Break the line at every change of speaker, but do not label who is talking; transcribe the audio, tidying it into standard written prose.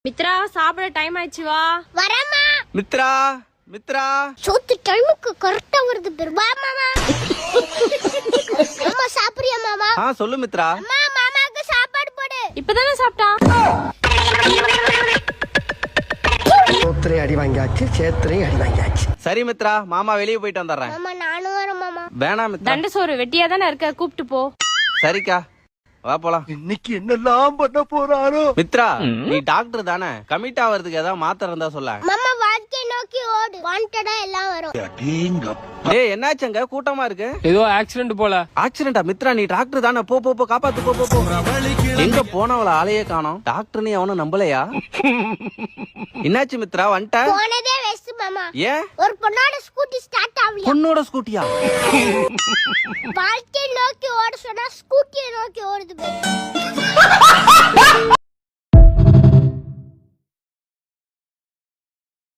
மித்ரா சாப்பிட டைம் ஆயிடுச்சு வா.
வரமா
மித்ரா மித்ரா
சோத்து டைமுக்கு கரெக்டா வருது பேர். வா மாமா. அம்மா சாப்பிடுறியா மாமா?
சொல்லு மித்ரா.
அம்மா மாமாக்கு சாப்பாடு போடு.
இப்பதானே சாப்பிட்டான்.
சோத்திரையும் அடி வாங்கியாச்சு, சேத்திரையும் அடி வாங்கியாச்சு.
சரி மித்ரா, மாமா வெளியே போயிட்டு வந்துடுறேன்.
மாமா நானும் வரேன் மாமா.
வேணாம் மித்ரா.
தண்டு சோறு வெட்டியா தானே இருக்க, கூப்பிட்டு போ.
சரிக்கா, வா போலாம்.
இன்னைக்கு என்னெல்லாம் பண்ண போறாரோ.
மித்ரா, நீ டாக்டர் தானே, கமிட் ஆவறதுக்கு ஏதாவது மாத்திரை இருந்தா சொல்ல.
மாமா வாழ்க்கை நோக்கி ஓடு, வாண்டடா எல்லாம் வரும்.
ஏய் என்னாச்சுங்க, கூட்டமா இருக்கு?
ஏதோ ஆக்சிடென்ட் போல.
ஆக்சிடென்டா? மித்ரா நீ டாக்டர் தானே, போ போ போ, காப்பாத்து, போ போ போ. எங்க போனவள ஆளையே காணோம். டாக்டர் நீ அவனும் நம்பலையா? என்னாச்சு மித்ரா, வந்துட்ட?
போனதே வேஸ்ட் மாமா.
ஏன்?
ஒரு பொண்ணோட ஸ்கூட்டி ஸ்டார்ட் ஆகல.
பொண்ணோட ஸ்கூட்டியா?
வாழ்க்கை நோக்கி ஓட சொன்னா ஸ்கூட்டியை நோக்கி ஓடுது பேர்.